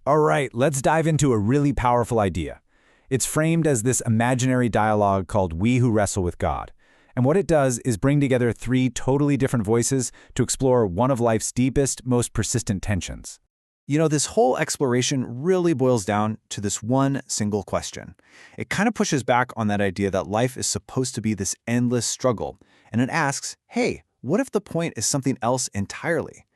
All right, let's dive into a really powerful idea. It's framed as this imaginary dialogue called We Who Wrestle with God. And what it does is bring together three totally different voices to explore one of life's deepest, most persistent tensions. This whole exploration really boils down to this one single question. It kind of pushes back on that idea that life is supposed to be this endless struggle, and it asks, hey, what if the point is something else entirely?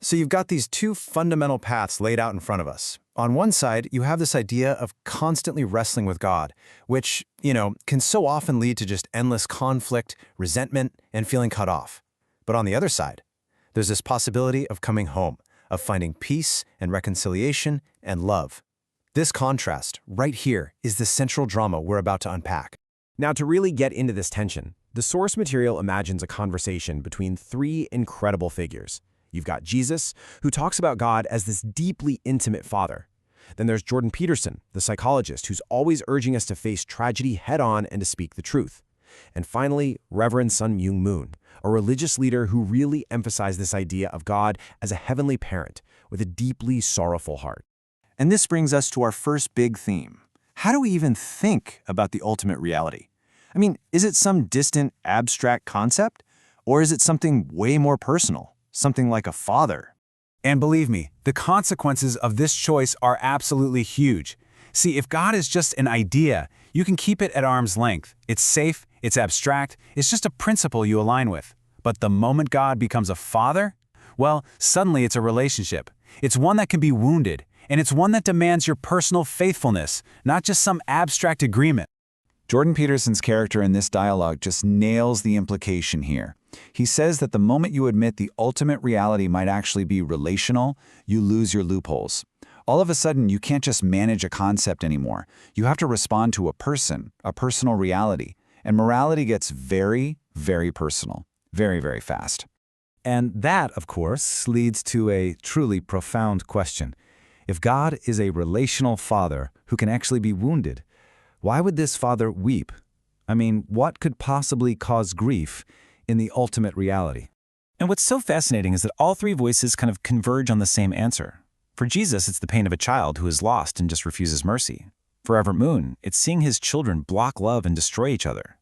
So you've got these two fundamental paths laid out in front of us. On one side, you have this idea of constantly wrestling with God, which, can so often lead to just endless conflict, resentment, and feeling cut off. But on the other side, there's this possibility of coming home, of finding peace and reconciliation and love. This contrast, right here, is the central drama we're about to unpack. Now, to really get into this tension, the source material imagines a conversation between three incredible figures. You've got Jesus, who talks about God as this deeply intimate father. Then there's Jordan Peterson, the psychologist, who's always urging us to face tragedy head-on and to speak the truth. And finally, Reverend Sun Myung Moon, a religious leader who really emphasized this idea of God as a heavenly parent with a deeply sorrowful heart. And this brings us to our first big theme. How do we even think about the ultimate reality? Is it some distant, abstract concept? Or is it something way more personal, something like a father? And believe me, the consequences of this choice are absolutely huge. See, if God is just an idea, you can keep it at arm's length. It's safe, it's abstract, it's just a principle you align with. But the moment God becomes a father, well, suddenly it's a relationship. It's one that can be wounded, and it's one that demands your personal faithfulness, not just some abstract agreement. Jordan Peterson's character in this dialogue just nails the implication here. He says that the moment you admit the ultimate reality might actually be relational, you lose your loopholes. All of a sudden, you can't just manage a concept anymore. You have to respond to a person, a personal reality. And morality gets very, very personal, very, very fast. And that, of course, leads to a truly profound question. If God is a relational father who can actually be wounded, why would this father weep? What could possibly cause grief in the ultimate reality? And what's so fascinating is that all three voices kind of converge on the same answer. For Jesus, it's the pain of a child who is lost and just refuses mercy. For Reverend Moon, it's seeing his children block love and destroy each other.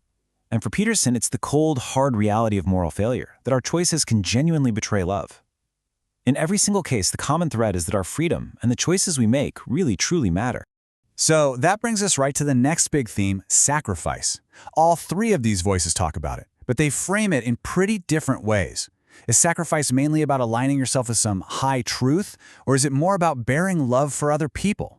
And for Peterson, it's the cold, hard reality of moral failure, that our choices can genuinely betray love. In every single case, the common thread is that our freedom and the choices we make really, truly matter. So that brings us right to the next big theme, sacrifice. All three of these voices talk about it, but they frame it in pretty different ways. Is sacrifice mainly about aligning yourself with some high truth, or is it more about bearing love for other people?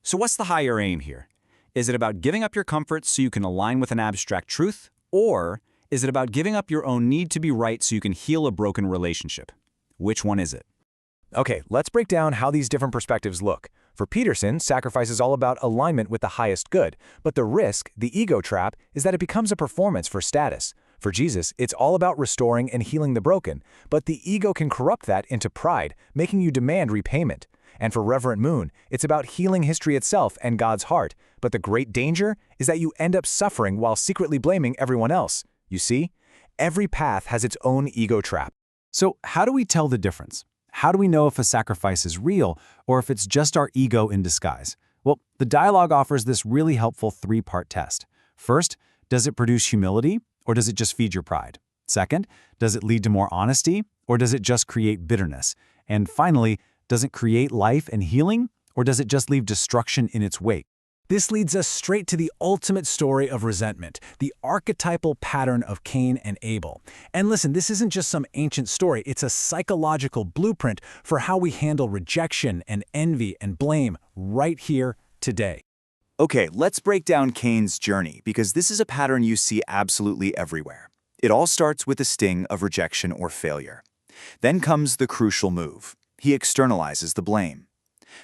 So what's the higher aim here? Is it about giving up your comfort so you can align with an abstract truth? Or is it about giving up your own need to be right so you can heal a broken relationship? Which one is it? Okay, let's break down how these different perspectives look. For Peterson, sacrifice is all about alignment with the highest good, but the risk, the ego trap, is that it becomes a performance for status. For Jesus, it's all about restoring and healing the broken, but the ego can corrupt that into pride, making you demand repayment. And for Reverend Moon, it's about healing history itself and God's heart, but the great danger is that you end up suffering while secretly blaming everyone else. You see? Every path has its own ego trap. So how do we tell the difference? How do we know if a sacrifice is real or if it's just our ego in disguise? Well, the dialogue offers this really helpful three-part test. First, does it produce humility or does it just feed your pride? Second, does it lead to more honesty or does it just create bitterness? And finally, does it create life and healing or does it just leave destruction in its wake? This leads us straight to the ultimate story of resentment, the archetypal pattern of Cain and Abel. And listen, this isn't just some ancient story, it's a psychological blueprint for how we handle rejection and envy and blame right here today. Okay, let's break down Cain's journey, because this is a pattern you see absolutely everywhere. It all starts with the sting of rejection or failure. Then comes the crucial move. He externalizes the blame.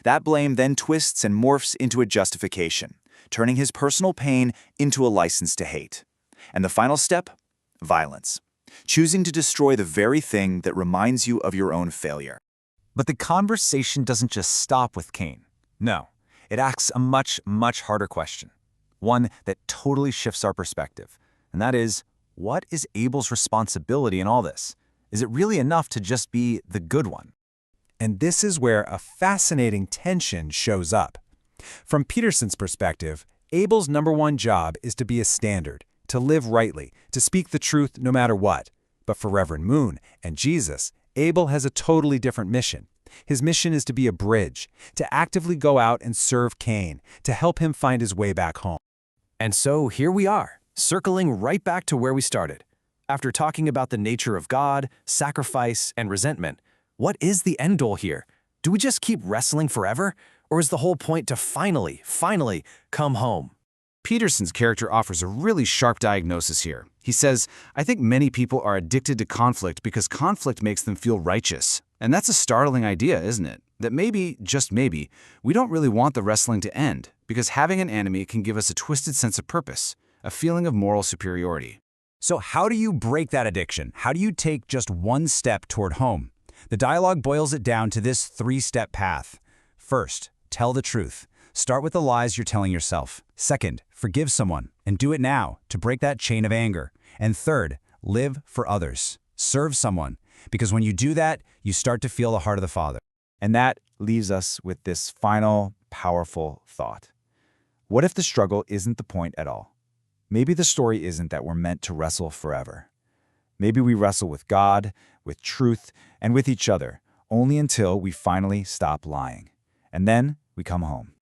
That blame then twists and morphs into a justification, turning his personal pain into a license to hate. And the final step? Violence. Choosing to destroy the very thing that reminds you of your own failure. But the conversation doesn't just stop with Cain. No, it asks a much, much harder question. One that totally shifts our perspective. And that is, what is Abel's responsibility in all this? Is it really enough to just be the good one? And this is where a fascinating tension shows up. From Peterson's perspective, Abel's #1 job is to be a standard, to live rightly, to speak the truth no matter what. But for Reverend Moon and Jesus, Abel has a totally different mission. His mission is to be a bridge, to actively go out and serve Cain, to help him find his way back home. And so here we are, circling right back to where we started. After talking about the nature of God, sacrifice, and resentment, what is the end goal here? Do we just keep wrestling forever? Or is the whole point to finally come home? Peterson's character offers a really sharp diagnosis here. He says, I think many people are addicted to conflict because conflict makes them feel righteous. And that's a startling idea, isn't it? That maybe, just maybe, we don't really want the wrestling to end, because having an enemy can give us a twisted sense of purpose, a feeling of moral superiority. So how do you break that addiction? How do you take just one step toward home? The dialogue boils it down to this 3-step path. First, tell the truth. Start with the lies you're telling yourself. Second, forgive someone, and do it now to break that chain of anger. And third, live for others. Serve someone, because when you do that, you start to feel the heart of the Father. And that leaves us with this final, powerful thought. What if the struggle isn't the point at all? Maybe the story isn't that we're meant to wrestle forever. Maybe we wrestle with God, with truth, and with each other, only until we finally stop lying. And then we come home.